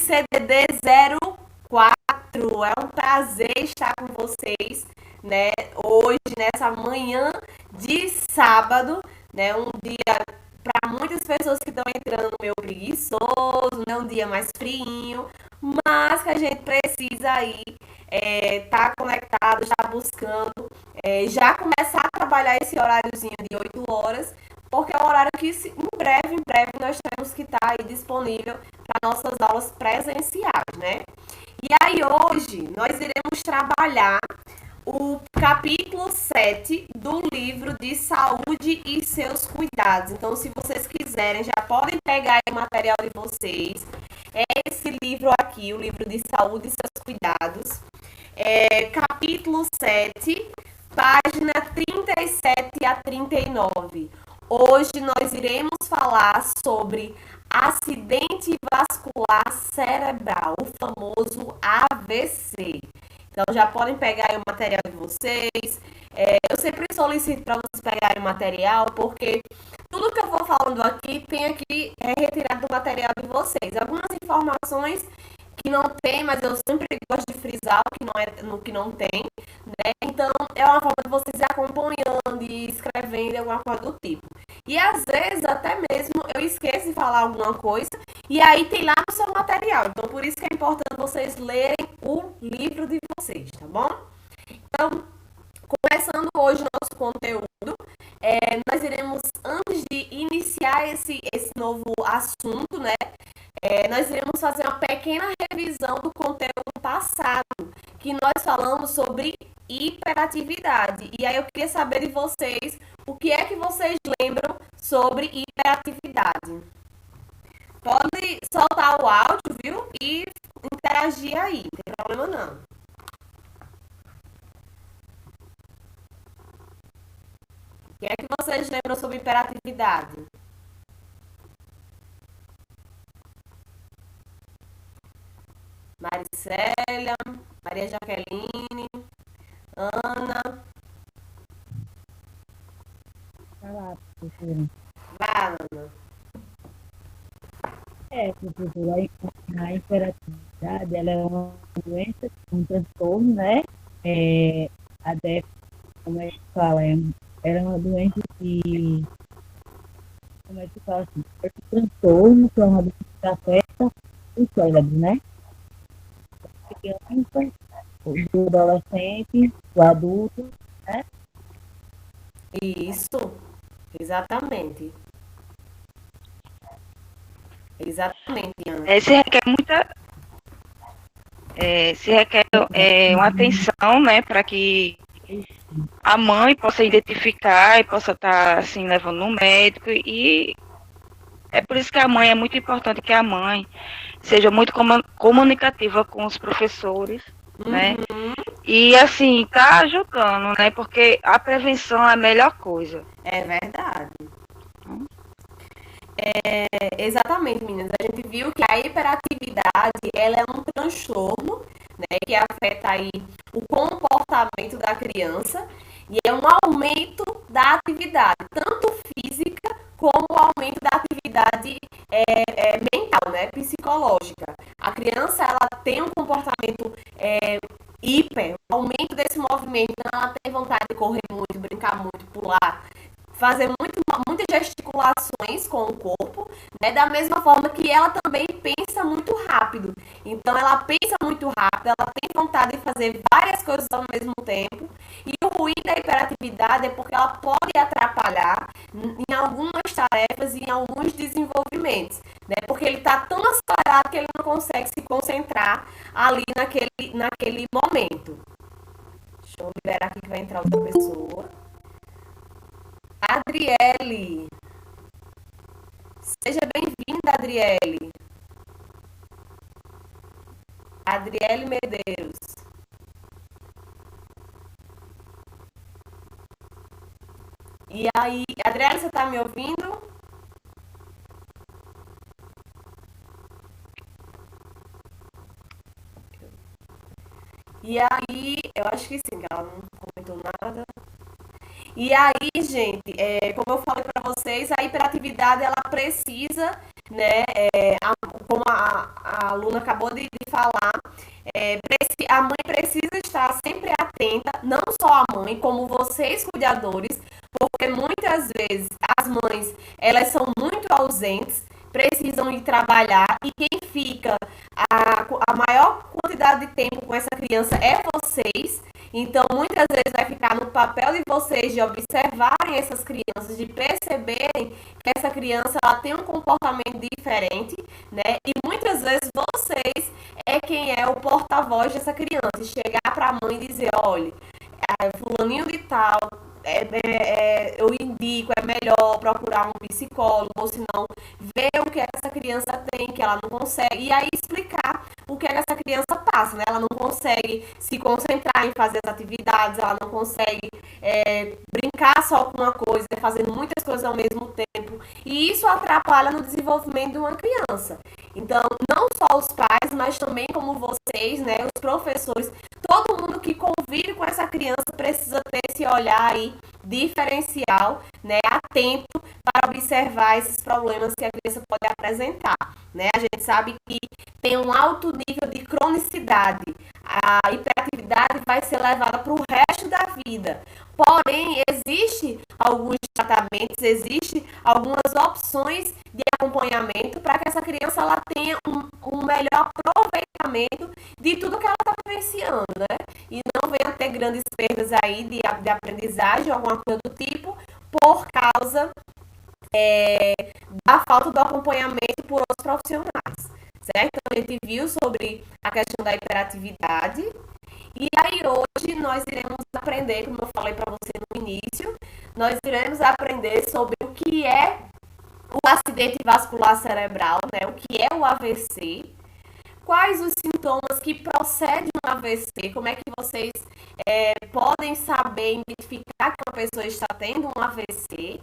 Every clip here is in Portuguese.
CDD 04. É um prazer estar com vocês, né? Hoje, nessa manhã de sábado, né? Um dia para muitas pessoas que estão entrando meio preguiçoso, né? Um dia mais friinho, mas que a gente precisa aí tá conectado, já buscando, já começar a trabalhar esse horáriozinho de 8 horas, porque é o horário que em breve nós temos que estar aí disponível para nossas aulas presenciais, né? E aí hoje nós iremos trabalhar o capítulo 7 do livro de saúde e seus cuidados. Então, se vocês quiserem, já podem pegar aí o material de vocês. É esse livro aqui, o livro de saúde e seus cuidados. Capítulo 7, página 37 a 39. Hoje nós iremos falar sobre acidente vascular cerebral, o famoso AVC. Então já podem pegar aí o material de vocês. Eu sempre solicito para vocês pegarem o material, porque tudo que eu vou falando aqui tem aqui retirado do material de vocês. Algumas informações que não tem, mas eu sempre gosto de frisar o que não é no que não tem, né? Então é uma forma de vocês ir acompanhando e escrevendo alguma coisa do tipo. E às vezes até mesmo eu esqueço de falar alguma coisa e aí tem lá no seu material. Então por isso que é importante vocês lerem o livro de vocês, tá bom? Então, começando hoje o nosso conteúdo, nós iremos, antes de iniciar esse novo assunto, né? Nós iremos fazer uma pequena revisão do conteúdo passado, que nós falamos sobre hiperatividade. E aí eu queria saber de vocês o que é que vocês lembram sobre hiperatividade. Pode soltar o áudio, viu? E interagir aí, não tem problema não. O que é que vocês lembram sobre hiperatividade? Maricélia, Maria Jaqueline, Ana. Vai lá, professora. Vai, Ana. Professora, a hiperatividade, ela é uma doença, um transtorno, né? A DEF, como é que fala? Ela é uma doença que, como é que fala assim? Esse transtorno, que é uma doença que afeta o cérebro, né? A criança, o adolescente, o adulto, né? Isso, exatamente. Exatamente, Ana. Se requer uma atenção, né, para que a mãe possa identificar e possa estar assim levando no médico, e é por isso que a mãe é muito importante, que a mãe seja muito comunicativa com os professores, né? E assim, tá ajudando, né? Porque a prevenção é a melhor coisa. É verdade. Exatamente, meninas. A gente viu que a hiperatividade ela é um transtorno, né, que afeta aí o comportamento da criança e é um aumento da atividade, tanto física como o aumento da atividade mental, né, psicológica. A criança ela tem um comportamento hiper, um aumento desse movimento, então ela tem vontade de correr muito, brincar muito, pular, fazer muitas gesticulações com o corpo, né? Da mesma forma que ela também pensa muito rápido. Então ela pensa muito rápido, ela tem vontade de fazer várias coisas ao mesmo tempo. E o ruim da hiperatividade é porque ela pode atrapalhar em algumas tarefas e em alguns desenvolvimentos, né? Porque ele está tão acelerado que ele não consegue se concentrar ali naquele momento. Deixa eu liberar aqui que vai entrar outra pessoa. Adriele. Seja bem-vinda, Adriele. Adriele Medeiros. E aí, Adriele, você tá me ouvindo? E aí, eu acho que sim, que ela não comentou nada. E aí, gente, como eu falei para vocês, a hiperatividade ela precisa, né, como a aluna acabou de falar, a mãe precisa estar sempre atenta, não só a mãe, como vocês cuidadores, porque muitas vezes as mães, elas são muito ausentes, precisam ir trabalhar e quem fica a maior quantidade de tempo com essa criança é vocês. Então, muitas vezes vai ficar no papel de vocês de observarem essas crianças, de perceberem que essa criança ela tem um comportamento diferente, né? E muitas vezes vocês é quem é o porta-voz dessa criança. E chegar para a mãe e dizer, olha, fulaninho de tal, eu indico, é melhor procurar um psicólogo, ou se não, ver o que essa criança tem, que ela não consegue, e aí explicar o que essa criança passa, né? Ela não consegue se concentrar em fazer as atividades, ela não consegue brincar só com uma coisa, fazendo muitas coisas ao mesmo tempo, e isso atrapalha no desenvolvimento de uma criança. Então, não só os pais, mas também como vocês, né, os professores, todo mundo que convive com essa criança precisa ter esse olhar aí diferencial, né, atento para observar esses problemas que a criança pode apresentar, né? A gente sabe que tem um alto nível de cronicidade. A hiperatividade vai ser levada para o resto da vida. Porém, existe alguns tratamentos, existe algumas opções de acompanhamento para que essa criança ela tenha um melhor aproveitamento de tudo que ela está vivenciando, né? E não venha ter grandes perdas aí de aprendizagem, alguma coisa do tipo, por causa da falta do acompanhamento por outros profissionais, certo? Então, a gente viu sobre a questão da hiperatividade. E aí hoje nós iremos aprender, como eu falei para você no início, nós iremos aprender sobre o que é o acidente vascular cerebral, né? O que é o AVC, quais os sintomas que procedem do AVC, como é que vocês podem saber identificar que uma pessoa está tendo um AVC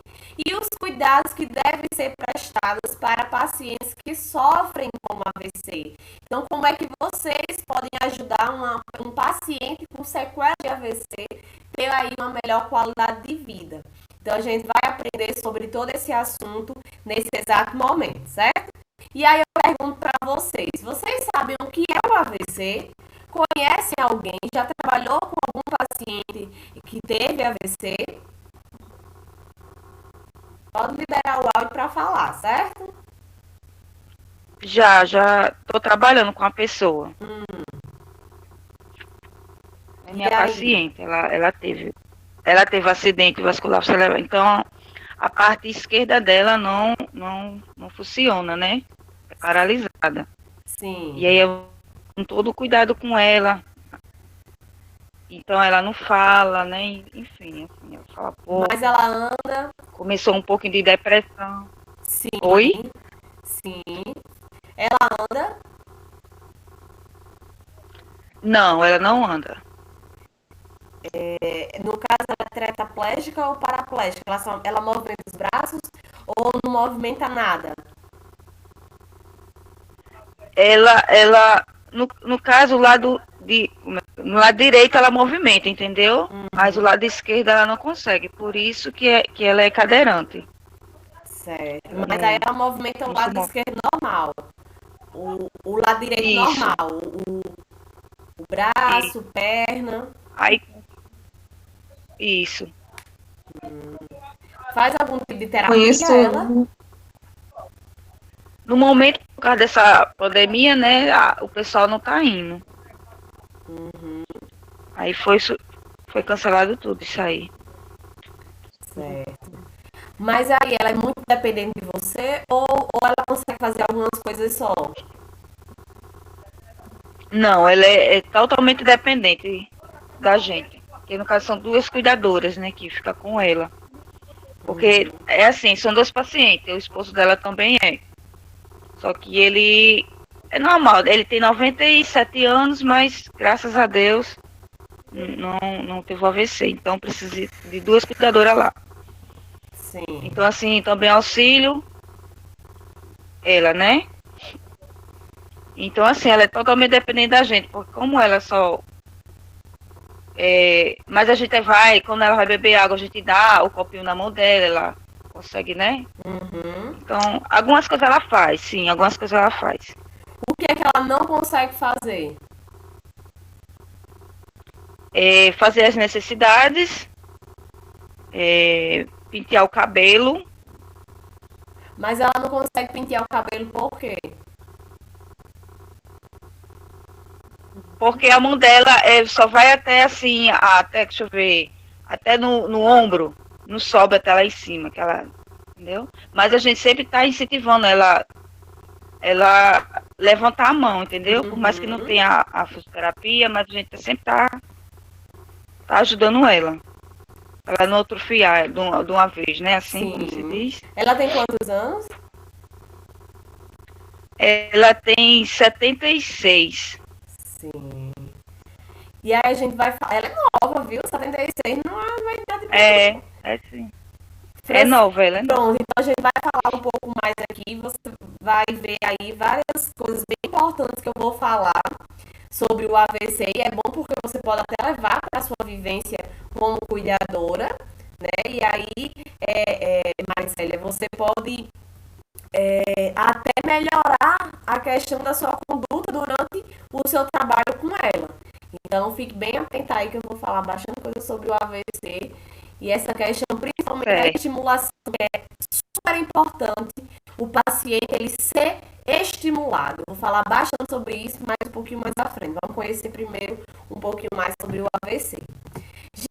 e os cuidados que devem ser prestados para pacientes que sofrem com AVC. Então, como é que vocês podem ajudar um paciente com sequela de AVC ter aí uma melhor qualidade de vida? Então, a gente vai aprender sobre todo esse assunto nesse exato momento, certo? E aí eu pergunto para vocês sabem o que é o AVC? Conhecem alguém? Já trabalhou com algum paciente que teve AVC? Pode liberar o áudio para falar, certo? Já estou trabalhando com a pessoa. É minha paciente, ela teve acidente vascular cerebral, então a parte esquerda dela não funciona, né? É paralisada. Sim. E aí eu com todo cuidado com ela. Então ela não fala, né? Enfim, assim, ela fala pouco. Mas ela anda. Começou um pouquinho de depressão. Sim. Oi? Sim. Ela anda? Não, ela não anda. No caso, ela é tetraplégica ou paraplégica? Ela movimenta os braços ou não movimenta nada? Ela no caso, no lado direito ela movimenta, entendeu? Mas o lado esquerdo ela não consegue. Por isso que ela é cadeirante. Certo. Mas aí ela movimenta o lado esquerdo normal. O lado direito isso. Normal. O braço, perna. Aí, isso. Faz algum tipo de terapia ela? No momento, por causa dessa pandemia, né, o pessoal não tá indo. Aí foi cancelado tudo isso aí. Certo. Mas aí ela é muito dependente de você ou ela consegue fazer algumas coisas só? Não, ela é totalmente dependente da gente. Porque no caso são duas cuidadoras, né, que fica com ela. Porque é assim, são dois pacientes, o esposo dela também é. Só que ele é normal, ele tem 97 anos, mas graças a Deus não teve o AVC. Então precisa de duas cuidadoras lá. Sim. Então assim, também auxílio ela, né? Então assim, ela é totalmente dependente da gente, porque como ela só mas a gente quando ela vai beber água, a gente dá o copinho na mão dela, ela consegue, né? Então, algumas coisas ela faz, sim, algumas coisas ela faz. O que é que ela não consegue fazer? Fazer as necessidades, pentear o cabelo, Mas ela não consegue pentear o cabelo por quê? porque a mão dela só vai até assim, até, deixa eu ver, até no ombro, não sobe até lá em cima, que ela, entendeu? Mas a gente sempre está incentivando ela levantar a mão, entendeu? Por mais que não Uhum. tenha a fisioterapia, mas a gente sempre tá ajudando ela. Ela não atrofiar de uma vez, né? Assim como se Sim. diz. Ela tem quantos anos? Ela tem 76. Sim. E aí a gente vai falar. Ela é nova, viu? 76 não é uma idade muito. Sim. É Franci- nova, ela é nova. Pronto, então a gente vai falar um pouco mais aqui. Você vai ver aí várias coisas bem importantes que eu vou falar sobre o AVC. E é bom porque você pode até levar para a sua vivência como cuidadora, né? E aí, Maricélia, você pode até melhorar a questão da sua conduta durante o seu trabalho com ela. Então, fique bem atenta aí que eu vou falar bastante coisa sobre o AVC e essa questão, principalmente da Certo. estimulação, que é super importante o paciente ele ser estimulado. Vou falar bastante sobre isso, mas um pouquinho mais à frente. Vamos conhecer primeiro um pouquinho mais sobre o AVC.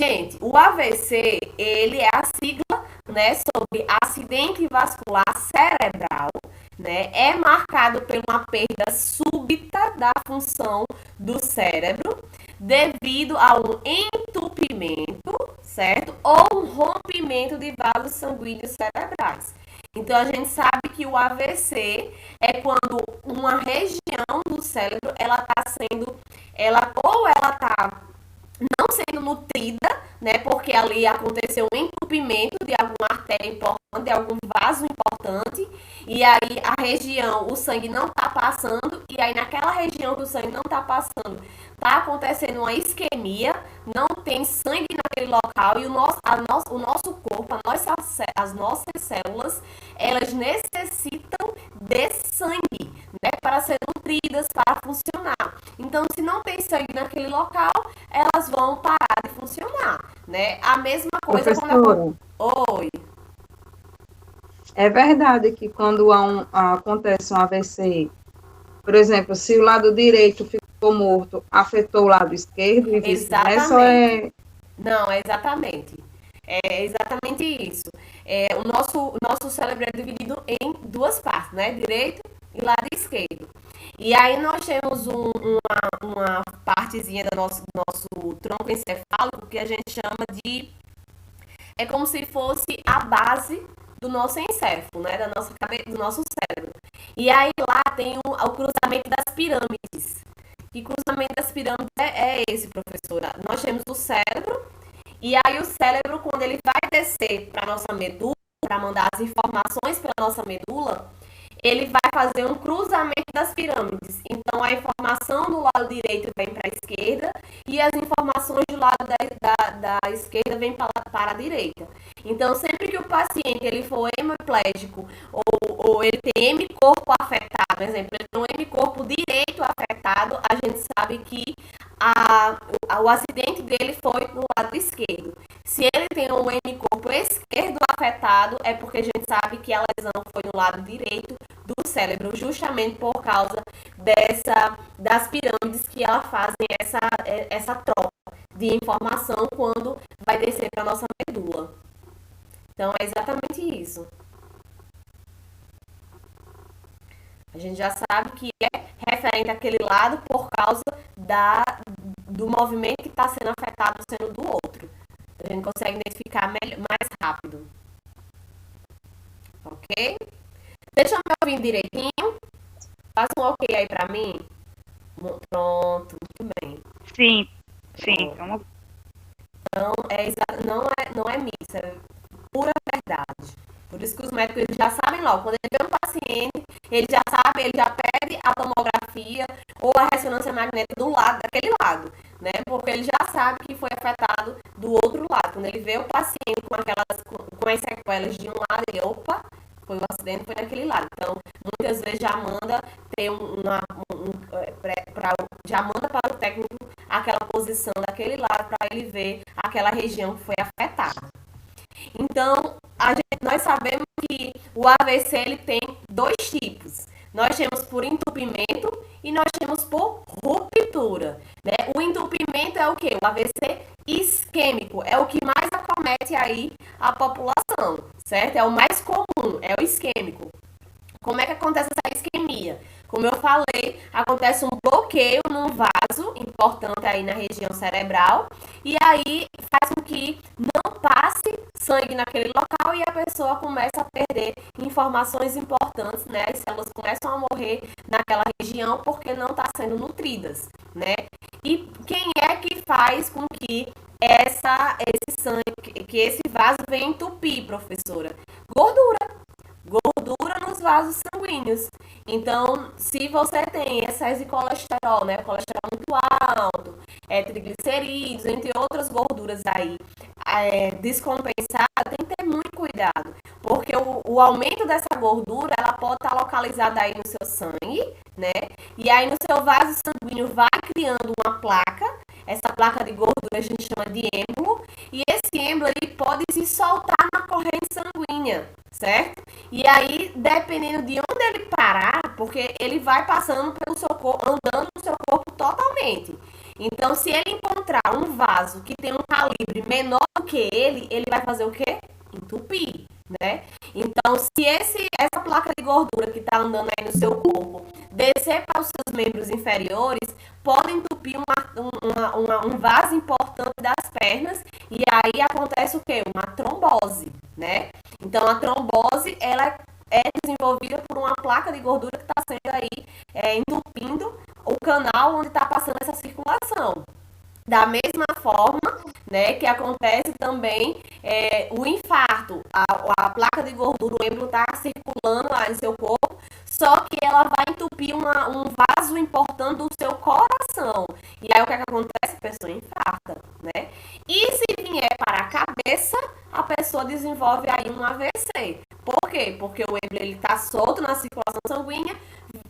Gente, o AVC, ele é a sigla, né, sobre acidente vascular cerebral, né? É marcado por uma perda súbita da função do cérebro devido a um entupimento, certo? Ou um rompimento de vasos sanguíneos cerebrais. Então a gente sabe que o AVC é quando uma região do cérebro ela está sendo, ela está não sendo nutrida, né? Porque ali aconteceu um entupimento de alguma artéria importante, de algum vaso importante, e aí a região, o sangue não está passando, e aí naquela região que o sangue não está passando, está acontecendo uma isquemia, não tem sangue naquele local, e o nosso corpo, as nossas células, elas necessitam de sangue, né? Para ser nutridas, para funcionar. Então, se não tem sangue naquele local, elas vão parar de funcionar, né? A mesma coisa quando Professora, Oi. é verdade que quando acontece um AVC, por exemplo, se o lado direito ficou morto, afetou o lado esquerdo e vice-versa, ou Exatamente. é... Não, é exatamente. É exatamente isso. O nosso cérebro é dividido em duas partes, né? Direito e lado esquerdo. E aí nós temos uma partezinha do nosso tronco encefálico que a gente chama de é como se fosse a base do nosso encéfalo, né? Da nossa cabeça, do nosso cérebro. E aí lá tem o cruzamento das pirâmides. E cruzamento das pirâmides é esse, professora. Nós temos o cérebro, e aí o cérebro, quando ele vai descer para a nossa medula, para mandar as informações para a nossa medula, ele vai fazer um cruzamento das pirâmides. Então, a informação do lado direito vem para a esquerda e as informações do lado da esquerda vêm para a direita. Então, sempre que o paciente ele for hemiplégico ou ele tem hemicorpo afetado, por exemplo, ele tem um hemicorpo direito afetado, a gente sabe que o acidente dele foi no lado esquerdo. Se ele tem um hemicorpo esquerdo afetado, é porque a gente sabe que a lesão foi no lado direito do cérebro, justamente por causa das pirâmides que elas fazem essa troca de informação quando vai descer para a nossa medula. Então é exatamente isso. A gente já sabe que é referente àquele lado por causa do movimento que está sendo afetado sendo do outro. A gente consegue identificar mais rápido. Ok? Deixa eu me ouvir direitinho. Faça um ok aí pra mim. Pronto, muito bem. Sim, sim. Pronto. Então, Então, não é mito, é pura verdade. Por isso que os médicos eles já sabem logo. Quando ele vê um paciente, ele já sabe, ele já pede a tomografia ou a ressonância magnética do lado, daquele lado, né? Porque ele já sabe que foi afetado do outro lado. Quando ele vê o paciente com as sequelas de um lado, ele, opa, foi um acidente, foi naquele lado. Então, muitas vezes já manda ter um já manda para o técnico aquela posição daquele lado para ele ver aquela região que foi afetada. Então, nós sabemos que o AVC ele tem dois tipos. Nós temos por entupimento e nós temos por ruptura, né? O entupimento é o quê? O AVC isquêmico, é o que mais acomete aí a população, certo? É o mais comum, é o isquêmico. Como é que acontece essa isquemia? Como eu falei, acontece um bloqueio num vaso importante aí na região cerebral e aí faz com que não passe sangue naquele local e a pessoa começa a perder informações importantes, né? As células começam a morrer naquela região porque não está sendo nutridas, né? E quem é que faz com que esse sangue, que esse vaso venha entupir, professora? Gordura nos vasos sanguíneos. Então, se você tem excesso de colesterol, né, colesterol muito alto, triglicerídeos, entre outras gorduras aí, descompensada, tem que ter muito cuidado, porque o aumento dessa gordura, ela pode estar localizada aí no seu sangue, né, e aí no seu vaso sanguíneo vai criando uma placa, essa placa de gordura a gente chama de êmbolo, e esse êmbolo ele pode se soltar na corrente sanguínea, certo? E aí, dependendo de onde ele parar, porque ele vai passando pelo seu corpo, andando no seu corpo totalmente. Então, se ele encontrar um vaso que tem um calibre menor do que ele vai fazer o quê? Entupir, né? Então, se essa placa de gordura que está andando aí no seu corpo descer para os seus membros inferiores, pode entupir um vaso importante das pernas e aí acontece o quê? Uma trombose, né? Então, a trombose, ela é desenvolvida por uma placa de gordura que está sendo aí entupindo o canal onde está passando essa circulação. Da mesma forma, né, que acontece também o infarto. A placa de gordura, o êmbolo está circulando lá em seu corpo, só que ela vai entupir um vaso importante do seu coração. E aí o que acontece? A pessoa infarta, né? E se vier para a cabeça, a pessoa desenvolve aí um AVC. Por quê? Porque o êmbolo está solto na circulação sanguínea,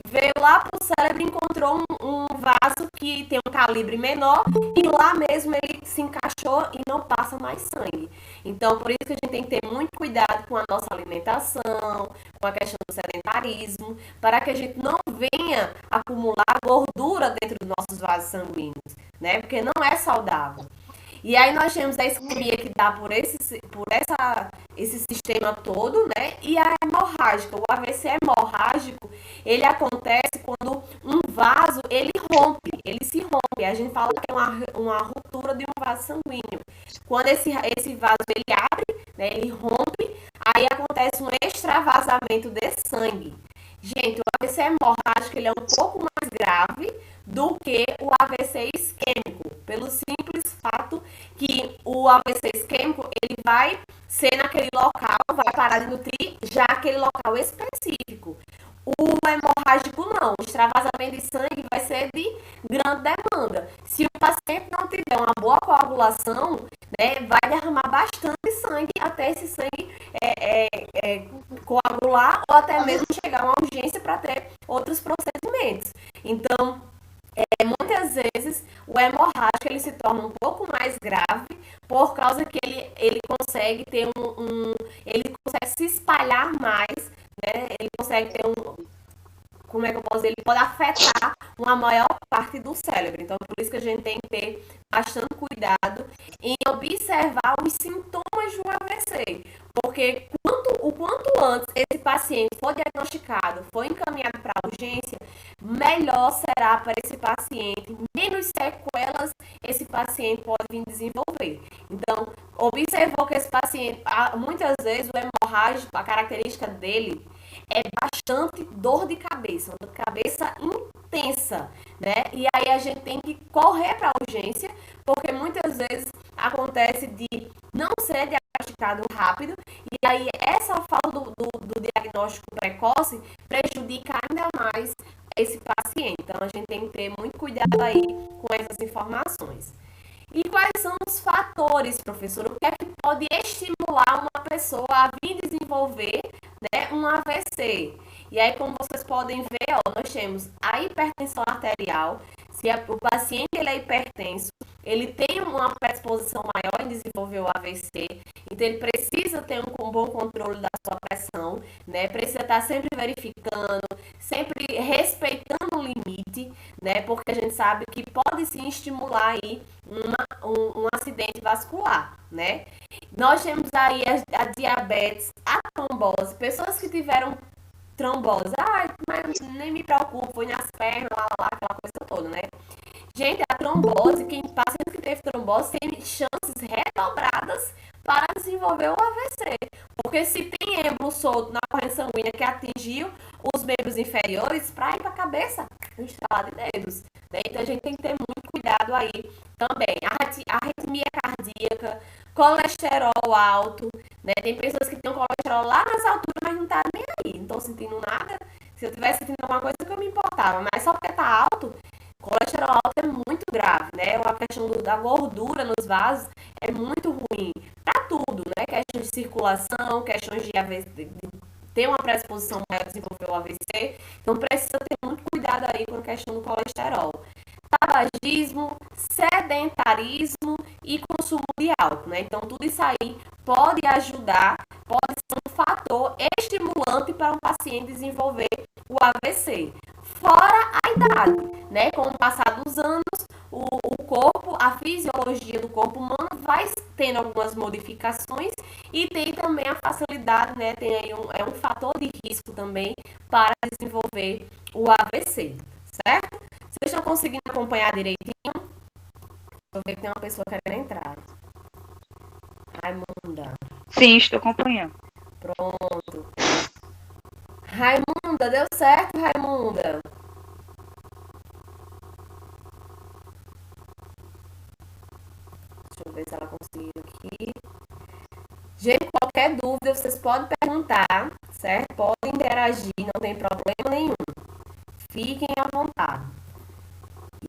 veio lá para o cérebro e encontrou um vaso que tem um calibre menor e lá mesmo ele se encaixou e não passa mais sangue. Então, por isso que a gente tem que ter muito cuidado com a nossa alimentação, com a questão do sedentarismo, para que a gente não venha acumular gordura dentro dos nossos vasos sanguíneos, né? Porque não é saudável. E aí nós temos a isquemia que dá por esse sistema todo, né? E a hemorrágica, o AVC hemorrágico, ele acontece quando um vaso, ele se rompe. A gente fala que é uma ruptura de um vaso sanguíneo. Quando esse vaso, ele abre, né? Ele rompe, aí acontece um extravasamento de sangue. Gente, o AVC hemorrágico, ele é um pouco mais grave do que o AVC isquêmico, pelo simples fato que o AVC isquêmico, ele vai ser naquele local, vai parar de nutrir já aquele local específico. O hemorrágico não, o extravasamento de sangue vai ser de grande demanda. Se o paciente não tiver uma boa coagulação, né, vai derramar bastante sangue até esse sangue coagular ou até mesmo chegar a uma urgência para ter outros procedimentos. Então, muitas vezes o hemorrágico ele se torna um pouco mais grave por causa que ele consegue ter ele consegue se espalhar mais, né? Ele consegue ter como é que eu posso dizer? Ele pode afetar uma maior parte do cérebro. Então, por isso que a gente tem que ter bastante cuidado em observar os sintomas do AVC. Porque o quanto antes esse paciente for diagnosticado, for encaminhado para a urgência, melhor será para esse paciente, menos sequelas esse paciente pode vir desenvolver. Então, observou que esse paciente, muitas vezes o hemorrágico, a característica dele é bastante dor de cabeça, uma dor de cabeça intensa, né? E aí a gente tem que correr para a urgência, porque muitas vezes acontece de não ser diagnosticado rápido, e aí essa falta do diagnóstico precoce prejudica ainda mais esse paciente. Então a gente tem que ter muito cuidado aí com essas informações. E quais são os fatores, professor? O que é que pode estimular uma pessoa a vir desenvolver, né, um AVC? E aí, como vocês podem ver, ó, nós temos a hipertensão arterial. Se o paciente ele é hipertenso, ele tem uma predisposição maior em desenvolver o AVC, então ele precisa ter um bom controle da sua pressão, né? Precisa estar sempre verificando, sempre respeitando o limite, né? Porque a gente sabe que pode sim estimular aí um acidente vascular, né? Nós temos aí a diabetes, a trombose, pessoas que tiveram trombose, mas nem me preocupo, foi nas pernas, lá, aquela coisa toda, né? Gente, a trombose, paciente que teve trombose tem chances redobradas para desenvolver o AVC. Porque se tem êmbolo solto na corrente sanguínea que atingiu os membros inferiores, para ir para a cabeça, estrela de dedos. Né? Então a gente tem que ter muito cuidado aí também. Arritmia cardíaca, colesterol alto, né? Tem pessoas que têm um colesterol lá nas alturas, mas não tá nem aí, não estão sentindo nada. Se eu tivesse sentindo alguma coisa que eu me importava, mas só porque tá alto, colesterol alto é muito grave, né? A questão da gordura nos vasos é muito ruim para tudo, né? Questões de circulação, questões de AVC, de ter uma predisposição maior a desenvolver o AVC. Então precisa ter muito cuidado aí com a questão do colesterol. Tabagismo, sedentarismo e consumo de álcool, né? Então tudo isso aí pode ajudar, pode ser um fator estimulante para um paciente desenvolver o AVC. Fora a idade, né? Com o passar dos anos, o corpo, a fisiologia do corpo humano vai tendo algumas modificações e tem também a facilidade, né? Tem aí um fator de risco também para desenvolver o AVC, certo? Vocês estão conseguindo acompanhar direitinho? Vou ver que tem uma pessoa querendo entrar. Raimunda. Sim, estou acompanhando. Pronto. Raimunda, deu certo, Raimunda? Deixa eu ver se ela conseguiu aqui. Gente, qualquer dúvida, vocês podem perguntar, certo? Podem interagir, não tem problema nenhum. Fiquem à vontade.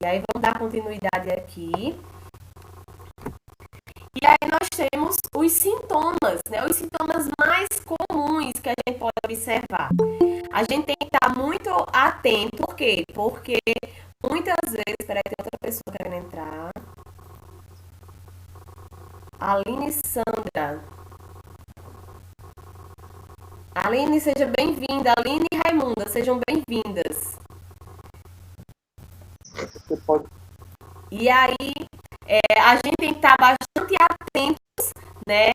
E aí, vamos dar continuidade aqui. E aí, nós temos os sintomas, né? Os sintomas mais comuns que a gente pode observar. A gente tem que estar muito atento, por quê? Porque muitas vezes... Espera aí, tem outra pessoa querendo entrar. Aline Sandra. Aline, seja bem-vinda. Aline e Raimunda, sejam bem-vindas. Você pode... E aí, a gente tem que estar bastante atentos, né,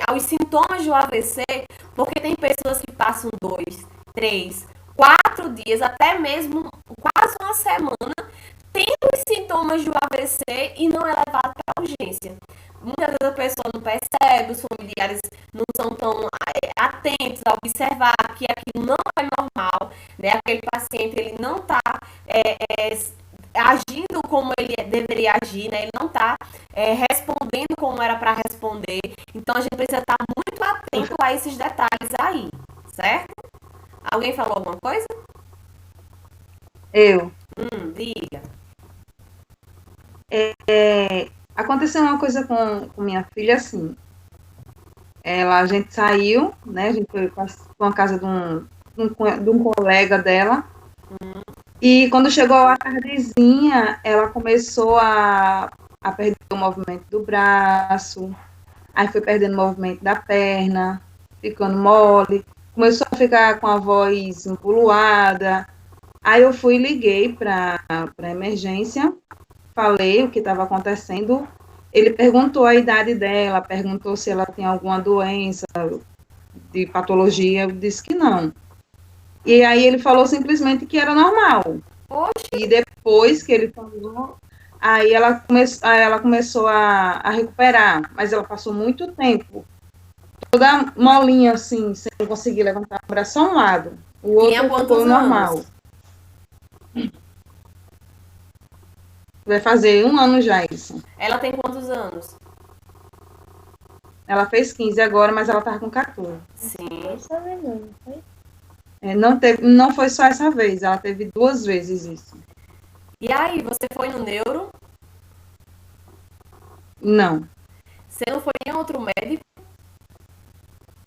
aos sintomas do AVC, porque tem pessoas que passam 2, 3, 4 dias, até mesmo quase uma semana, tendo os sintomas do AVC e não é levado para urgência. Muitas vezes a pessoa não percebe, os familiares não são tão atentos a observar que aquilo não é normal, né? Aquele paciente ele não está agindo como ele deveria agir, né? Ele não está respondendo como era para responder. Então a gente precisa estar muito atento a esses detalhes aí, certo? Alguém falou alguma coisa? Eu. Diga. Aconteceu uma coisa com minha filha, assim. A gente saiu, né? A gente foi para a casa de um colega dela. E quando chegou a tardezinha, ela começou a perder o movimento do braço, aí foi perdendo o movimento da perna, ficando mole, começou a ficar com a voz empoluada. Aí eu fui e liguei para a emergência, falei o que estava acontecendo. Ele perguntou a idade dela, perguntou se ela tem alguma doença de patologia, eu disse que não. E aí ele falou simplesmente que era normal. Oxe. E depois que ele falou, aí ela começou a recuperar, mas ela passou muito tempo, toda molinha assim, sem conseguir levantar o braço só um lado. O outro ficou normal. Vai fazer 1 ano já isso. Ela tem quantos anos? Ela fez 15 agora, mas ela estava com 14. Sim. Não foi só essa vez, ela teve 2 vezes isso. E aí, você foi no neuro? Não. Você não foi em outro médico?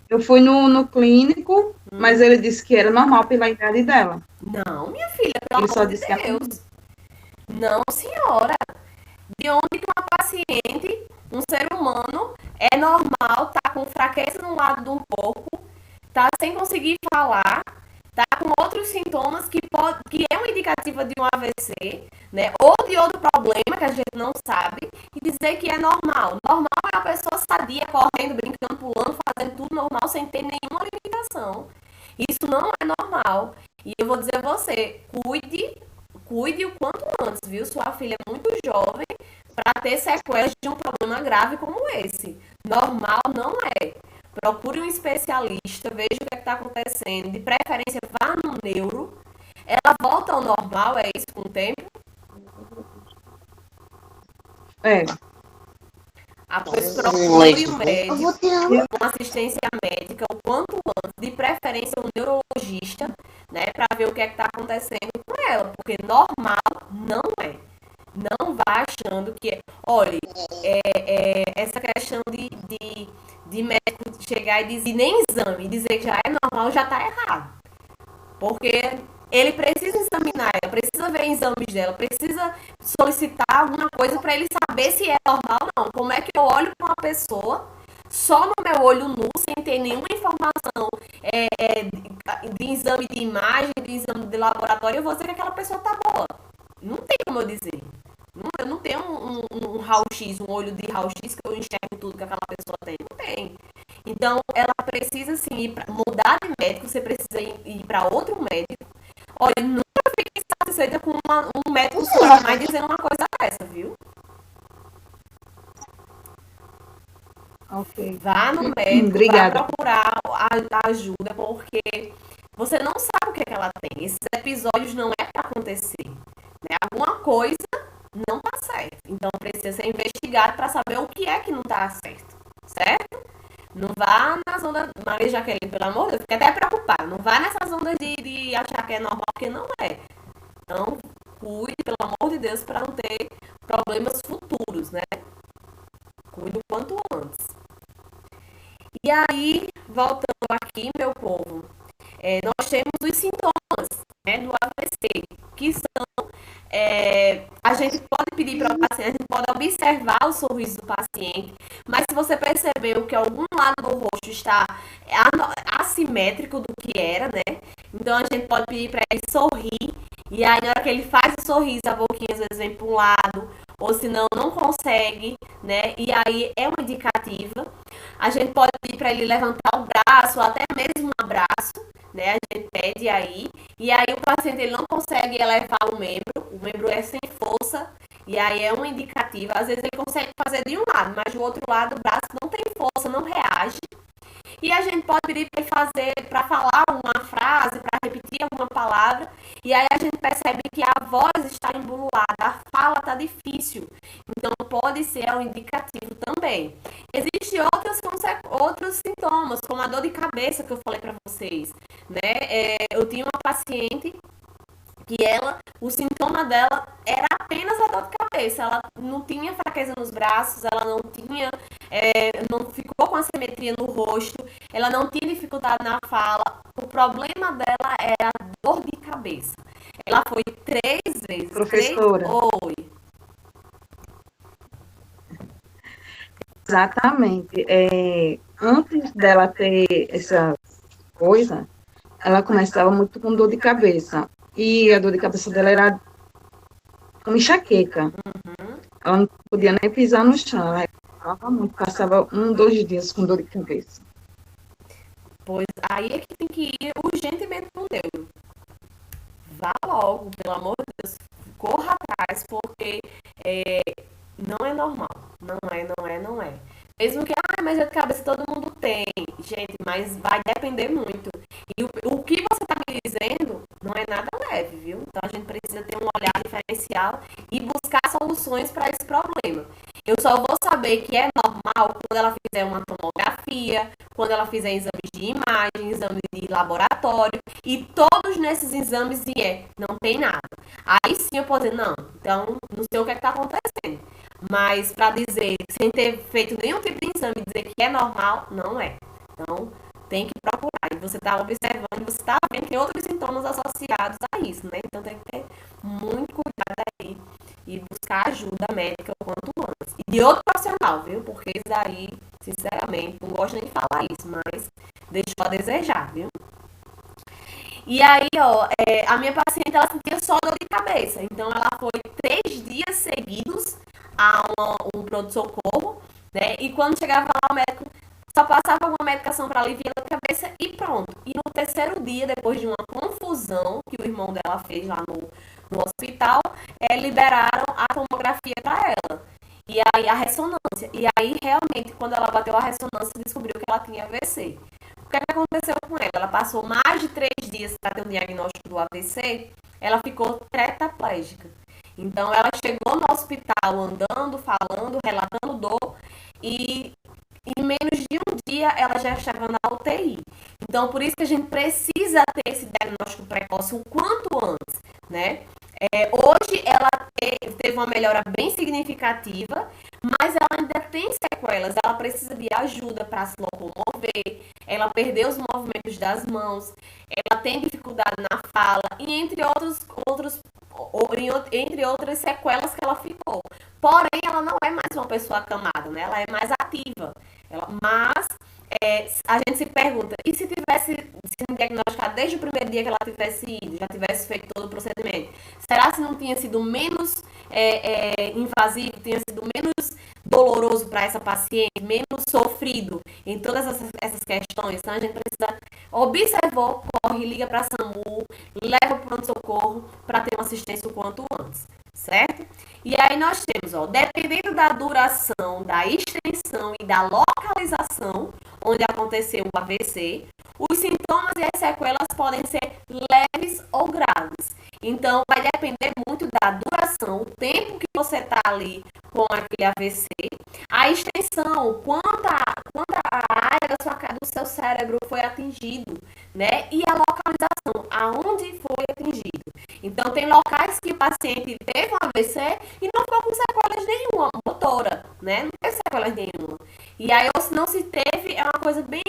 Eu fui no clínico, Mas ele disse que era normal pela idade dela. Não, minha filha, pelo Ele só amor de disse que era Deus. Não, senhora. De onde que uma paciente, um ser humano, é normal, tá com fraqueza no lado do corpo, tá sem conseguir falar, tá com outros sintomas que é uma indicativa de um AVC, né? Ou de outro problema que a gente não sabe, e dizer que é normal. Normal é a pessoa sadia, correndo, brincando, pulando, fazendo tudo normal, sem ter nenhuma limitação. Isso não é normal. E eu vou dizer a você, cuide o quanto antes, viu? Sua filha é muito jovem para ter sequelas de um problema grave como esse. Normal não é. Procure um especialista, veja o que está acontecendo. De preferência, vá no neuro. Ela volta ao normal, é isso com o tempo? É. Pois procure um médico, uma assistência médica, o quanto antes, de preferência um neurologista, né, para ver o que é que está acontecendo com ela, porque normal não é. Não vá achando que é. Olha, essa questão de médico chegar e dizer, nem exame, dizer que já é normal, já está errado. Porque ele precisa examinar ela, precisa ver exames dela, precisa solicitar alguma coisa para ele saber se é normal ou não. Como é que eu olho para uma pessoa só no meu olho nu, sem ter nenhuma informação de exame de imagem, de exame de laboratório, eu vou dizer que aquela pessoa tá boa. Não tem como eu dizer. Eu não tenho um raio-x, um olho de raio-x que eu enxergo tudo que aquela pessoa tem. Não tem. Então, ela precisa, sim, mudar de médico, você precisa ir para outro médico. Olha, nunca fiquei satisfeita com um médico só, mais dizendo uma coisa dessa, viu? Ok. Vá no médico, Obrigada. vá procurar a ajuda, porque você não sabe o que é que ela tem. Esses episódios não é para acontecer, né? Alguma coisa não tá certo. Então precisa ser investigado para saber o que é que não tá certo, certo? Não vá nas ondas, Maria Jaqueline, pelo amor de Deus, fiquei até preocupada. Não vá nessas ondas de achar que é normal, porque não é. Então, cuide, pelo amor de Deus, para não ter problemas futuros, né? Cuide o quanto antes. E aí, voltando aqui, meu povo, nós temos os sintomas, né, do AVC, que são, a gente pode pedir para o paciente, a gente pode observar o sorriso do paciente, mas se você percebeu que algum lado do rosto está assimétrico do que era, né, então a gente pode pedir para ele sorrir, e aí na hora que ele faz o sorriso, a boquinha às vezes vem para um lado, ou se não consegue, né, e aí é uma indicativa. A gente pode pedir para ele levantar o braço, ou até mesmo um abraço, né? A gente pede aí, e aí o paciente ele não consegue elevar o membro é sem força, e aí é uma indicativa. Às vezes ele consegue fazer de um lado, mas do outro lado o braço não tem força, não reage. E a gente pode pedir para ele fazer, para falar uma frase, para repetir alguma palavra, e aí a gente percebe que a voz está embolada, a fala está difícil. Então pode ser um indicativo também. Existem outros sintomas, como a dor de cabeça que eu falei para vocês, né? Eu tinha uma paciente que o sintoma dela era apenas a dor de cabeça. Ela não tinha fraqueza nos braços, ela não tinha, não ficou com assimetria no rosto, ela não tinha dificuldade na fala. O problema dela era a dor de cabeça. Ela foi 3 vezes. Professora. Oi. Exatamente. Antes dela ter essa coisa, ela começava muito com dor de cabeça. E a dor de cabeça dela era como enxaqueca. Uhum. Ela não podia nem pisar no chão. Ela ficava muito, passava 2 dias com dor de cabeça. Pois aí é que tem que ir urgentemente no neuro. Vá logo, pelo amor de Deus. Corra atrás, porque não é normal. Não é. Mesmo que, mas a cabeça todo mundo tem. Gente, mas vai depender muito. E o que você está me dizendo não é nada leve, viu? Então a gente precisa ter um olhar diferencial e buscar soluções para esse problema. Eu só vou saber que é normal quando ela fizer uma tomografia, quando ela fizer exames de imagem, exames de laboratório, e todos nesses exames não tem nada. Aí sim eu posso dizer, não, então não sei o que está acontecendo. Mas para dizer, sem ter feito nenhum tipo de exame, dizer que é normal, não é. Então tem que procurar. E E você está observando, você está vendo que tem outros sintomas associados a isso, né? Então tem que ter muito cuidado aí e buscar ajuda médica o quanto antes. E de outro profissional, viu? Porque isso daí, sinceramente, não gosto nem de falar isso, mas deixou a desejar, viu? E aí, ó, a minha paciente, ela sentia só dor de cabeça. Então, ela foi 3 dias seguidos a um pronto-socorro, né? E quando chegava lá, o médico só passava alguma medicação para aliviar a cabeça e pronto. E no terceiro dia, depois de uma confusão que o irmão dela fez lá no hospital, liberaram a tomografia para ela. E aí a ressonância. E aí, realmente, quando ela bateu a ressonância, descobriu que ela tinha AVC. O que aconteceu com ela? Ela passou mais de 3 dias para ter um diagnóstico do AVC, ela ficou tetraplégica. Então, ela chegou no hospital andando, falando, relatando dor, e em menos de um dia ela já estava na UTI. Então, por isso que a gente precisa ter esse diagnóstico precoce o quanto antes, né? Hoje ela teve uma melhora bem significativa, mas ela ainda tem sequelas. Ela precisa de ajuda para se locomover, ela perdeu os movimentos das mãos, ela tem dificuldade na fala, e entre outras sequelas que ela ficou. Porém, ela não é mais uma pessoa acamada, né? Ela é mais ativa. Mas a gente se pergunta, e se tivesse sido diagnosticado desde o primeiro dia que ela tivesse ido, já tivesse feito todo o procedimento, será que não tinha sido menos invasivo, tinha sido menos doloroso para essa paciente, menos sofrido em todas essas questões? Então a gente precisa observar, corre, liga para a SAMU, leva para o pronto-socorro para ter uma assistência o quanto antes, certo? E aí nós temos, ó, dependendo da duração, da extensão e da localização onde aconteceu o AVC, os sintomas e as sequelas podem ser leves ou graves. Então, vai depender muito da duração, o tempo que você está ali com aquele AVC, a extensão, quanta área do seu cérebro foi atingido, né? E a localização, aonde foi atingido. Então, tem locais que o paciente teve um AVC e não ficou com sequelas nenhuma, motora, né? Não teve sequelas nenhuma. E aí, ou se não se teve, é uma coisa bem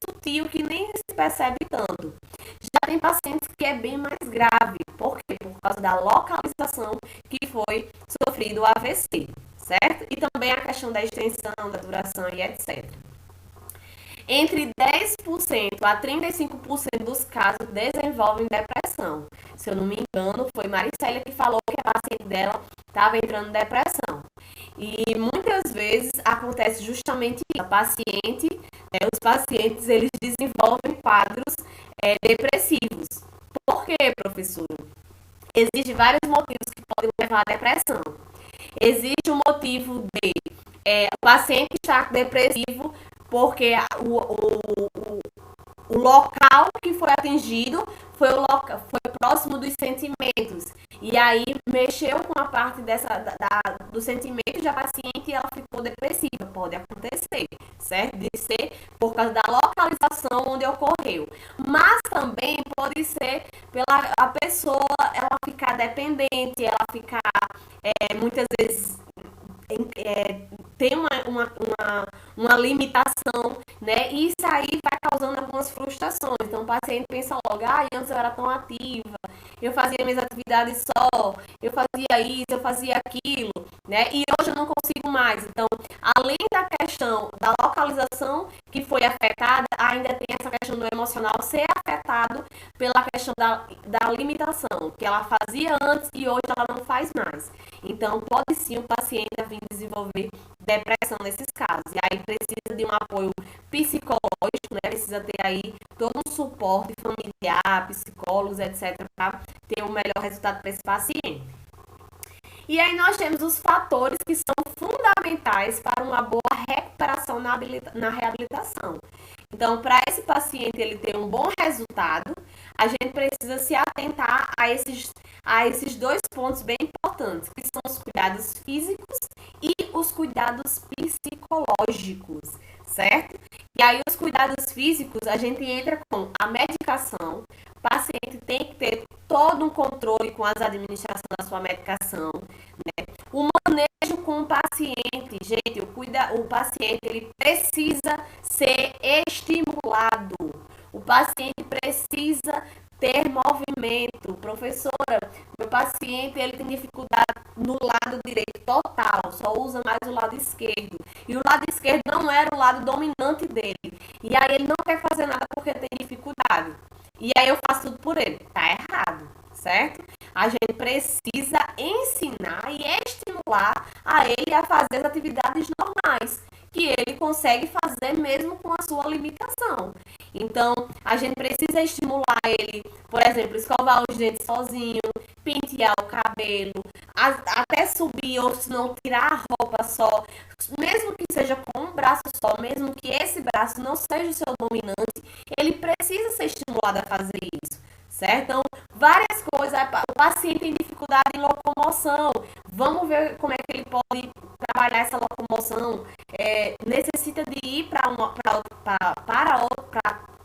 sutil que nem se percebe tanto. Já tem pacientes que é bem mais grave. Por quê? Por causa da localização que foi sofrido o AVC, certo? E também a questão da extensão, da duração e etc. Entre 10% a 35% dos casos desenvolvem depressão. Se eu não me engano, foi Maricélia que falou que a paciente dela estava entrando em depressão. E muitas vezes acontece justamente isso. Os pacientes, eles desenvolvem quadros depressivos. Por quê, professor? Existem vários motivos que podem levar à depressão. Existe o motivo de o paciente estar depressivo porque o local que foi atingido foi próximo dos sentimentos. E aí mexeu com a parte do sentimento da paciente e ela ficou depressiva. Pode acontecer, certo? De ser por causa da localização onde ocorreu. Mas também pode ser pela a pessoa ela ficar dependente, ela ficar muitas vezes tem uma limitação, né? E isso aí vai causando algumas frustrações. Então, o paciente pensa logo, antes eu era tão ativa, eu fazia minhas atividades só, eu fazia isso, eu fazia aquilo, né? E hoje eu não consigo mais. Então, além da questão da localização que foi afetada, ainda tem essa questão do emocional ser afetado pela questão da limitação, que ela fazia antes e hoje ela não faz mais. Então, pode sim o paciente vir desenvolver depressão nesses casos. E aí precisa de um apoio psicológico, né? Precisa ter aí todo um suporte familiar, psicólogos, etc., para ter o melhor resultado para esse paciente. E aí nós temos os fatores que são fundamentais para uma boa recuperação na reabilitação. Então, para esse paciente ele ter um bom resultado, a gente precisa se atentar a esses 2 pontos bem importantes, que são os cuidados físicos e os cuidados psicológicos, certo? E aí os cuidados físicos, a gente entra com a medicação. O paciente tem que ter todo um controle com as administrações da sua medicação, né? O manejo com o paciente, gente, o paciente ele precisa ser estimulado. O paciente paciente ele tem dificuldade no lado direito total, só usa mais o lado esquerdo. E o lado esquerdo não era o lado dominante dele. E aí ele não quer fazer nada porque tem dificuldade. E aí eu faço tudo por ele. Tá errado, certo? A gente precisa ensinar e estimular a ele a fazer as atividades normais, que ele consegue fazer mesmo com a sua limitação. Então, a gente precisa estimular ele, por exemplo, escovar os dentes sozinho, pentear o cabelo, até subir ou se não tirar a roupa só, mesmo que seja com um braço só, mesmo que esse braço não seja o seu dominante, ele precisa ser estimulado a fazer isso, certo? Então, várias coisas, o paciente tem dificuldade em locomoção, vamos ver como é que ele pode trabalhar essa locomoção, necessita de ir para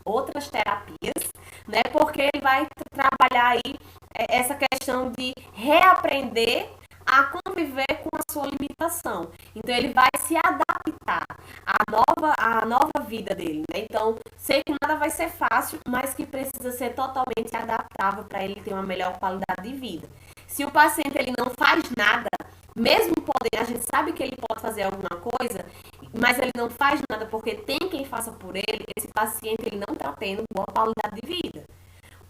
outras terapias, né? Porque ele vai trabalhar aí essa questão de reaprender a conviver com a sua limitação. Então ele vai se adaptar à nova vida dele, né? Então, sei que nada vai ser fácil, mas que precisa ser totalmente adaptável para ele ter uma melhor qualidade de vida. Se o paciente ele não faz nada, mesmo podendo, a gente sabe que ele pode fazer alguma coisa, mas ele não faz nada porque tem quem faça por ele, esse paciente ele não está tendo boa qualidade de vida.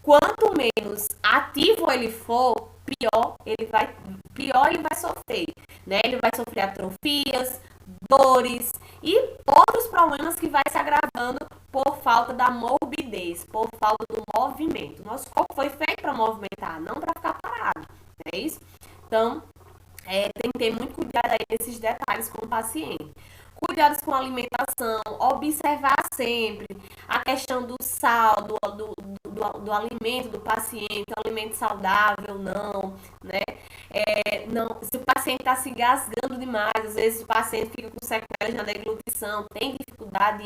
Quanto menos ativo ele for, pior ele vai sofrer, né? Ele vai sofrer atrofias, dores e outros problemas que vai se agravando por falta da morbidez, por falta do movimento. Nosso corpo foi feito para movimentar, não para ficar parado, é isso? Então, tem que ter muito cuidado aí nesses detalhes com o paciente. Cuidados com a alimentação, observar sempre a questão do sal, do alimento do paciente, alimento saudável, não, né? Não, se o paciente está se gasgando demais, às vezes o paciente fica com sequelas na deglutição, tem dificuldade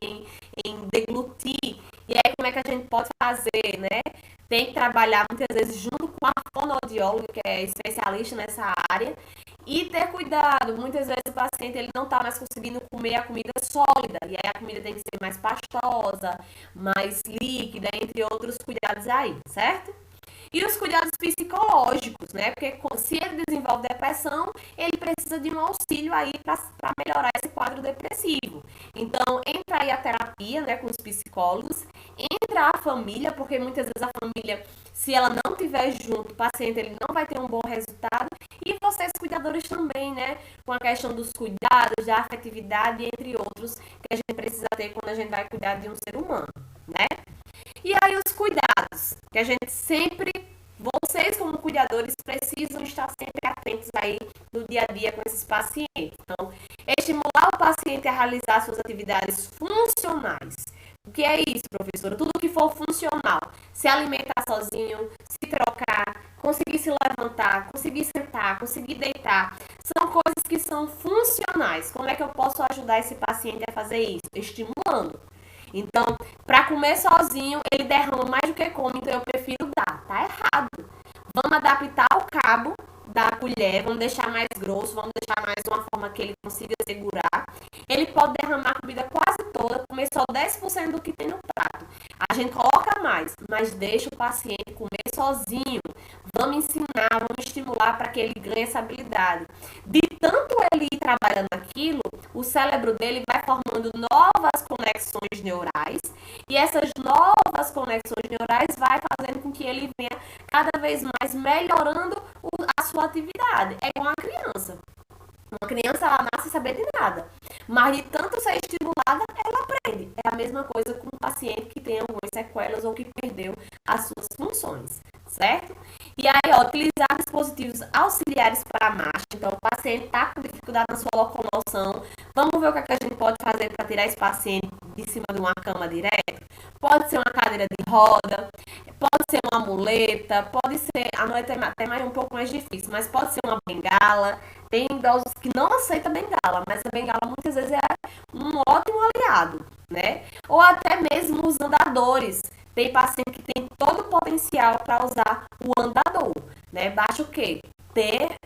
em deglutir, e aí como é que a gente pode fazer, né? Tem que trabalhar muitas vezes junto com a fonoaudióloga, que é especialista nessa área, e ter cuidado, muitas vezes o paciente ele não está mais conseguindo comer a comida sólida, e aí a comida tem que ser mais pastosa, mais líquida, entre outros cuidados aí, certo? E os cuidados psicológicos, né? Porque se ele desenvolve depressão, ele precisa de um auxílio aí para melhorar esse quadro depressivo. Então, entra aí a terapia, né, com os psicólogos, entra a família, porque muitas vezes a família, se ela não estiver junto, o paciente ele não vai ter um bom resultado, e vocês cuidadores também, né, com a questão dos cuidados, da afetividade, entre outros, que a gente precisa ter quando a gente vai cuidar de um ser humano, né? E aí os cuidados, que a gente sempre, vocês como cuidadores precisam estar sempre atentos aí no dia a dia com esses pacientes. Então, estimular o paciente a realizar suas atividades funcionais. O que é isso, professora? Tudo que for funcional. Se alimentar sozinho, se trocar, conseguir se levantar, conseguir sentar, conseguir deitar. São coisas que são funcionais. Como é que eu posso ajudar esse paciente a fazer isso? Estimulando. Então, para comer sozinho, ele derrama mais do que come, então eu prefiro dar. Tá errado. Vamos adaptar o cabo da colher, vamos deixar mais grosso, vamos deixar mais de uma forma que ele consiga segurar. Ele pode derramar a comida quase toda, comer só 10% do que tem no prato. A gente coloca mais, mas deixa o paciente comer sozinho. Vamos ensinar, vamos estimular para que ele ganhe essa habilidade. De tanto ele ir trabalhando aquilo, o cérebro dele vai formando novas conexões neurais, e essas novas conexões neurais vai fazendo com que ele venha cada vez mais melhorando a sua atividade. É igual uma criança. Uma criança, ela nasce sem saber de nada, mas de tanto ser estimulada, ela aprende. É a mesma coisa com um paciente que tem algumas sequelas ou que perdeu as suas funções, certo? E aí, utilizar dispositivos auxiliares para a marcha. Então, o paciente está com dificuldade na sua locomoção. Vamos ver o que a gente pode fazer para tirar esse paciente de cima de uma cama direto. Pode ser uma cadeira de roda, pode ser uma muleta, pode ser, a noite é até mais um pouco mais difícil, mas pode ser uma bengala. Tem idosos que não aceitam bengala, mas a bengala muitas vezes é um ótimo aliado, né? Ou até mesmo os andadores. Tem paciente que tem todo o potencial para usar o andador, né? Basta o quê? Ter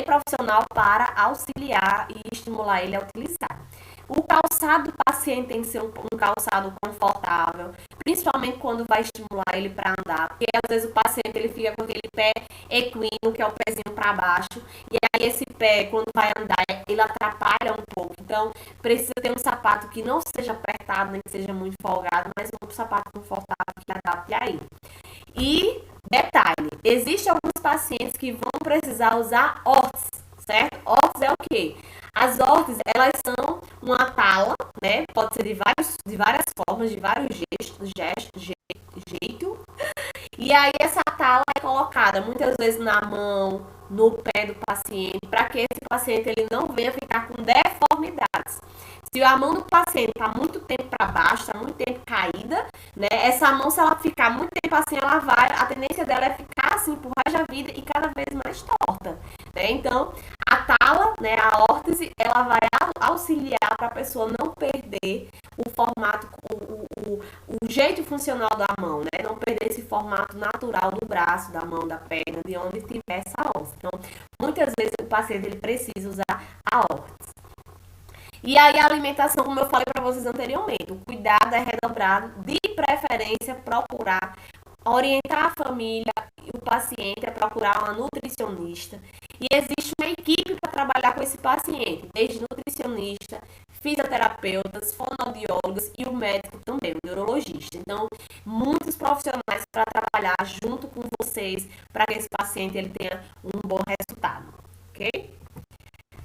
profissional para auxiliar e estimular ele a utilizar. O calçado do paciente paciente tem que ser um calçado confortável, principalmente quando vai estimular ele para andar, porque às vezes o paciente ele fica com aquele pé equino, que é o pezinho para baixo, e aí esse pé, quando vai andar, ele atrapalha um pouco. Então, precisa ter um sapato que não seja apertado, nem que seja muito folgado, mas um sapato confortável que adapte a ele. E, detalhe, existem alguns pacientes que vão precisar usar órtese, certo? Órtese é o quê? As órteses, elas são uma tala, né? Pode ser de várias formas, de vários jeitos. E aí essa tala é colocada muitas vezes na mão, no pé do paciente, para que esse paciente ele não venha ficar com deformidades. Se a mão do paciente está muito tempo para baixo, está muito tempo caída, né? Essa mão, se ela ficar muito tempo assim, a tendência dela é ficar assim por resto da vida e cada vez mais torta, né? Então, a tala, né, a órtese, ela vai auxiliar para a pessoa não perder o formato, o jeito funcional da mão, né? Não perder esse formato natural do braço, da mão, da perna, de onde tiver essa órtese. Então, muitas vezes o paciente ele precisa usar a órtese. E aí a alimentação, como eu falei para vocês anteriormente, o cuidado é redobrado, de preferência procurar orientar a família e o paciente a procurar uma nutricionista. E existe uma equipe para trabalhar com esse paciente, desde nutricionista, fisioterapeutas, fonoaudiólogos e o médico também, o neurologista. Então, muitos profissionais para trabalhar junto com vocês para que esse paciente ele tenha um bom resultado, ok?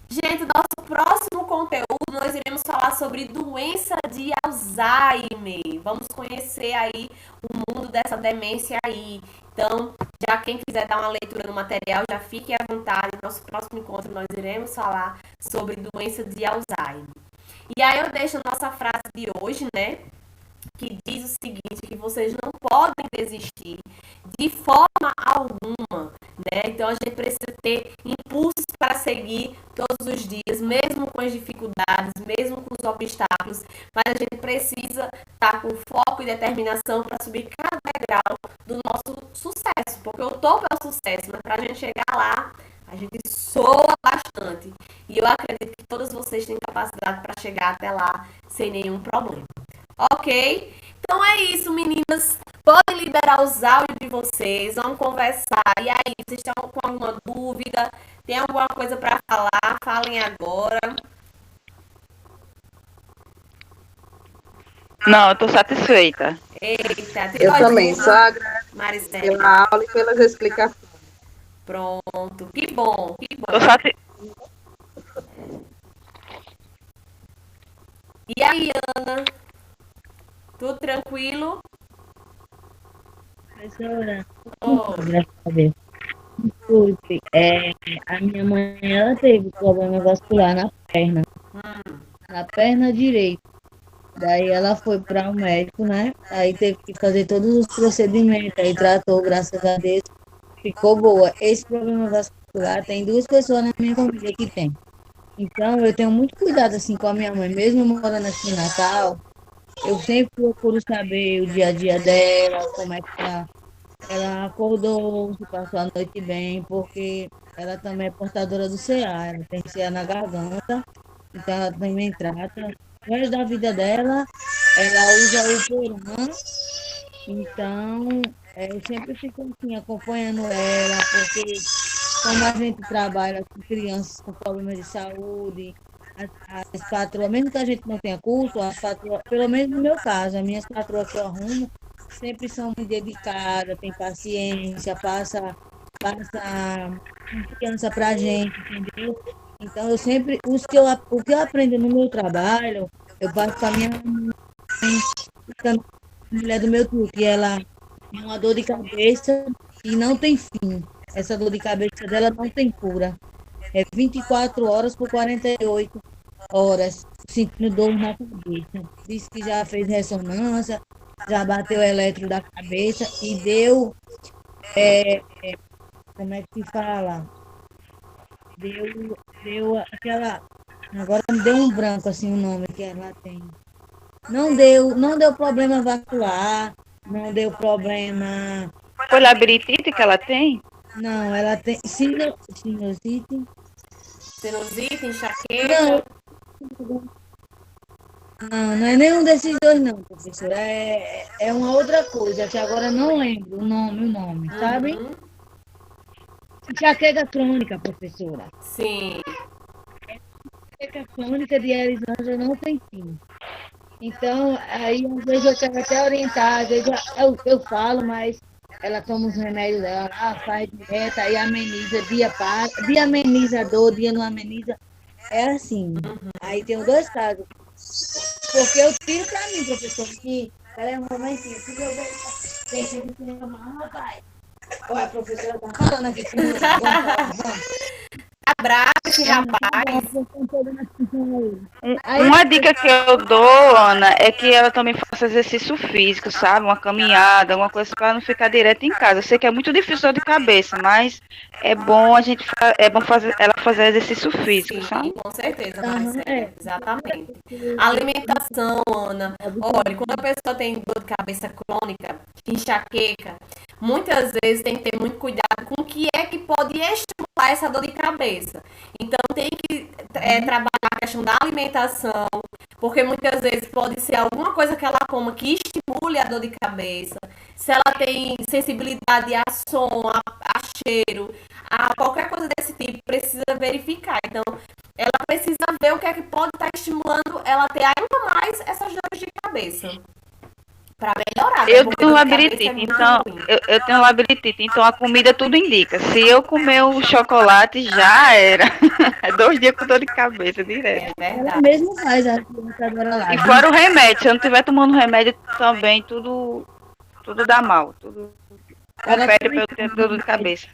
Gente, nosso próximo conteúdo nós iremos falar sobre doença de Alzheimer. Vamos conhecer aí o mundo dessa demência aí. Então, já quem quiser dar uma leitura no material, já fique à vontade. Nosso próximo encontro nós iremos falar sobre doença de Alzheimer. E aí eu deixo a nossa frase de hoje, né? Que diz o seguinte, que vocês não podem desistir de forma alguma, né? Então a gente precisa ter impulsos para seguir todos os dias, mesmo com as dificuldades, mesmo com os obstáculos, mas a gente precisa estar com foco e determinação para subir cada degrau do nosso sucesso, porque o topo é o sucesso, mas para a gente chegar lá, a gente soa bastante. E eu acredito que todos vocês têm capacidade para chegar até lá sem nenhum problema. Ok? Então é isso, meninas. Podem liberar os áudios de vocês. Vamos conversar. E aí, vocês estão com alguma dúvida? Tem alguma coisa para falar? Falem agora. Não, eu estou satisfeita. Eita, eu também. Só agradeço pela aula e pelas explicações. Pronto. Que bom, que bom. Tô satisfeita. E aí, Ana? Tudo tranquilo? Professora, Oh. graças a Deus. Desculpe, a minha mãe ela teve problema vascular na perna direita. Daí ela foi para o médico, né? Aí teve que fazer todos os procedimentos, aí tratou, graças a Deus, ficou boa. Esse problema vascular tem 2 pessoas na minha família que tem. Então eu tenho muito cuidado assim com a minha mãe, mesmo morando aqui em Natal. Eu sempre procuro saber o dia a dia dela, como é que tá. Ela acordou, se passou a noite bem, porque ela também é portadora do CA, ela tem CA na garganta, então ela também trata. O resto da vida dela, ela usa o Poran, então eu sempre fico assim, acompanhando ela, porque como a gente trabalha com crianças com problemas de saúde, as patroas, mesmo que a gente não tenha curso, as patroas, pelo menos no meu caso, as minhas patroas que eu arrumo, sempre são muito dedicadas, têm paciência, passa confiança pra gente, entendeu? Então, eu sempre, o que eu aprendo no meu trabalho, eu passo para minha mãe, a mulher do meu tio, que ela tem uma dor de cabeça e não tem fim. Essa dor de cabeça dela não tem cura. É 24 horas por 48 horas, sentindo dor na cabeça. Diz que já fez ressonância, já bateu eletro da cabeça e deu, como é que se fala? Deu aquela, agora me deu um branco assim o nome que ela tem. Não deu problema vascular, não deu problema. Foi labirintite que ela tem? Não, ela tem sinusite. Sinusite, enxaqueca. Não, Não é nenhum desses dois, não, professora. É uma outra coisa, que agora não lembro o nome, sabe? Uhum. Enxaqueca crônica, professora. Sim. Enxaqueca crônica de Elisângela não tem fim. Então, aí às vezes eu quero até orientar, às vezes eu falo, mas ela toma os remédios dela, faz dieta, aí ameniza, dia ameniza a dor, dia não ameniza. É assim. Aí tem dois casos. Porque eu tiro pra mim, professor, que ela é um momentinho, se eu ver, deixa de filmar, rapaz. Olha, a professora tá falando aqui comigo. Vamos falar, vamos. Tá bravo esse rapaz. Uma dica que eu dou, Ana, é que ela também faça exercício físico, sabe? Uma caminhada, alguma coisa para não ficar direto em casa. Eu sei que é muito difícil dor de cabeça, mas é bom é bom fazer ela fazer exercício físico, Sim, sabe? com certeza, Aham, Marcela. Exatamente. Alimentação, Ana. Olha, quando a pessoa tem dor de cabeça crônica, enxaqueca, muitas vezes tem que ter muito cuidado com o que é que pode estimular essa dor de cabeça. Então, tem que trabalhar a questão da alimentação, porque muitas vezes pode ser alguma coisa que ela coma que estimule a dor de cabeça. Se ela tem sensibilidade a som, a cheiro, a qualquer coisa desse tipo, precisa verificar. Então, ela precisa ver o que é que pode estar estimulando ela a ter ainda mais essas dores de cabeça. Para melhorar, né? Eu Porque tenho dor de cabeça é labirintite, muito então ruim. eu tenho labirintite, então a comida tudo indica. Se eu comer o chocolate, já era. É 2 dias com dor de cabeça direto. É Ela verdade. mesmo faz a orientadora lá, E viu? fora o remédio, se eu não estiver tomando remédio também, tudo dá mal. Tudo Ela confere para eu ter dor de cabeça.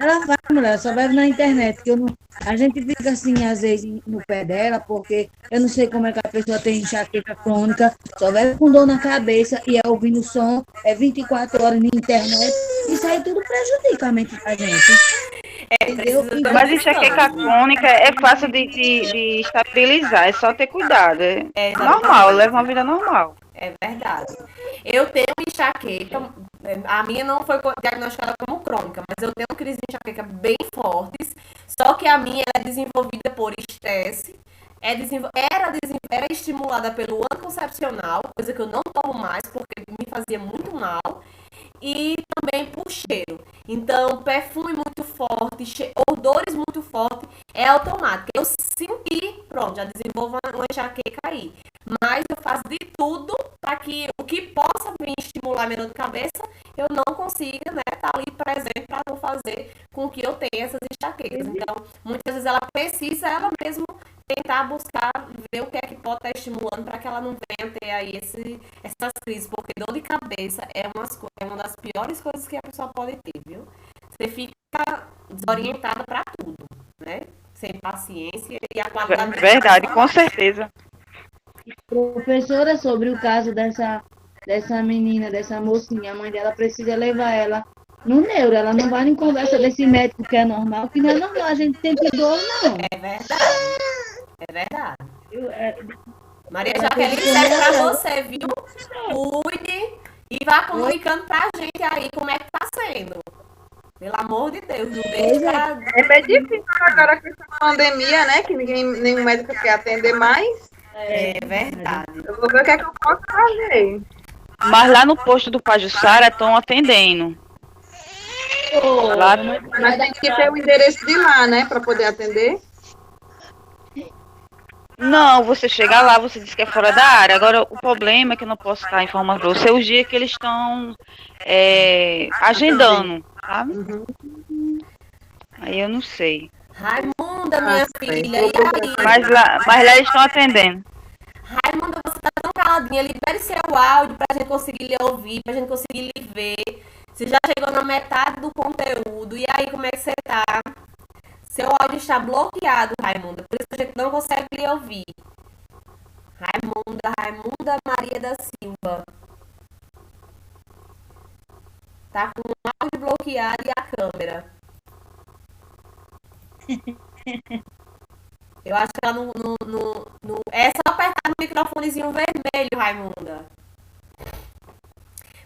Ela vai, mulher, só vai na internet, que eu não, a gente fica assim, às vezes, no pé dela, porque eu não sei como é que a pessoa tem enxaqueca crônica, só vai com dor na cabeça e é ouvindo som, é 24 horas na internet, isso aí tudo prejudica a mente da gente, entendeu? Precisa E ter um Mas enxaqueca descanso. crônica é fácil de estabilizar, é só ter cuidado. É normal, Exatamente. leva uma vida normal. É verdade. Eu tenho enxaqueca, a minha não foi diagnosticada como crônica, mas eu tenho crise de enxaqueca bem fortes, só que a minha é desenvolvida por estresse, era estimulada pelo anticoncepcional, coisa que eu não tomo mais porque me fazia muito mal, e também por cheiro. Então, perfume muito forte, odores muito fortes, é automático. Eu senti, pronto, já desenvolvo uma enxaqueca aí. Mas eu faço de tudo para que o que possa me estimular a minha dor de cabeça, eu não consiga, né, estar ali presente para não fazer com que eu tenha essas enxaquecas. Então, muitas vezes ela precisa ela mesma tentar buscar ver o que é que pode estar estimulando para que ela não venha ter aí essas crises, porque dor de cabeça é uma das piores coisas que a pessoa pode ter, viu? Você fica desorientada para tudo, né? Sem paciência e a qualidade Verdade, com certeza. professora, sobre o caso dessa menina, dessa mocinha, a mãe dela precisa levar ela no neuro, ela não vai em conversa desse médico que é normal, que não é normal, a gente tem dor, não. É verdade, é verdade. Eu, Maria Jaqueline serve pra você, viu? Cuide e vá comunicando pra gente aí como é que tá sendo. Pelo amor de Deus, não deixa. É bem difícil agora com essa pandemia, né? Que nenhum médico quer atender mais. É verdade. Eu vou ver o que é que eu posso fazer. Mas lá no posto do Pajuçara estão atendendo. Lá, Mas tem que ter o endereço de lá, né? Para poder atender. não, você chega lá, você diz que é fora da área. Agora, o problema é que eu não posso estar informando para você os dias que eles estão agendando, sabe? Uhum. Aí eu não sei. Raimunda, minha filha, e aí? Mas lá eles estão atendendo. Raimunda, você tá tão caladinha. Libere seu áudio pra gente conseguir lhe ouvir, pra gente conseguir lhe ver. Você já chegou na metade do conteúdo. E aí, como é que você tá? Seu áudio está bloqueado, Raimunda. Por isso que a gente não consegue lhe ouvir. Raimunda Maria da Silva. Tá com o áudio bloqueado e a câmera. Eu acho que ela é só apertar no microfonezinho vermelho, Raimunda.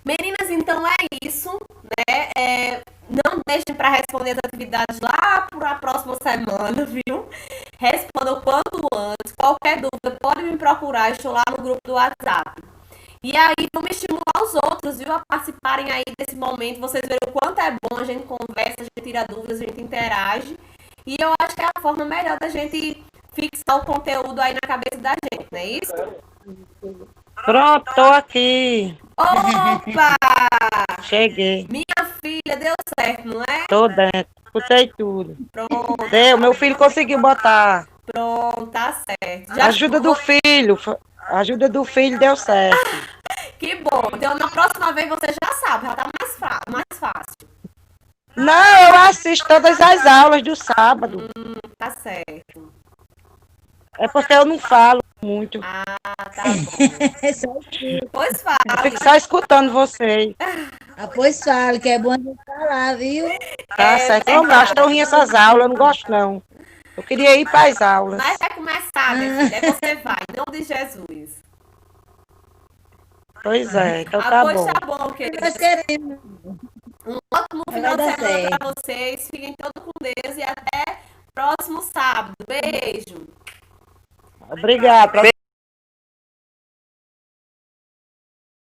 Meninas, então é isso, né? Não deixem para responder as atividades lá para a próxima semana, viu? Responda o quanto antes. Qualquer dúvida, pode me procurar. Estou lá no grupo do WhatsApp. E aí, vamos estimular os outros, viu, a participarem aí desse momento. Vocês verem o quanto é bom, a gente conversa, a gente tira dúvidas, a gente interage. E eu acho que é a forma melhor da gente fixar o conteúdo aí na cabeça da gente, não é isso? Pronto, tô aqui. Opa! Cheguei. Minha filha, deu certo, não é? Tô dentro. Escutei tudo. Pronto, Deu, meu filho conseguiu botar. pronto, tá certo. Ajuda do filho. Ajuda do filho deu certo. Que bom. Então, na próxima vez você já sabe, já tá mais fácil. Não, eu assisto todas as aulas do sábado. Tá certo. É porque eu não falo muito. Ah, tá bom. É só isso. Pois Eu fale. fico só escutando vocês. Ah, pois fala, que é bom a gente falar, viu? Tá certo. Eu não acho tão ruim essas aulas, eu não gosto não. Eu queria ir para as aulas. Mas vai começar, minha filha. Aí você vai, em nome de Jesus. Pois é, então tá Pois bom. tá bom, querido. Nós queremos. Um ótimo Vai final de dar semana certo. pra vocês. Fiquem todos com Deus e até próximo sábado. Beijo. Obrigada.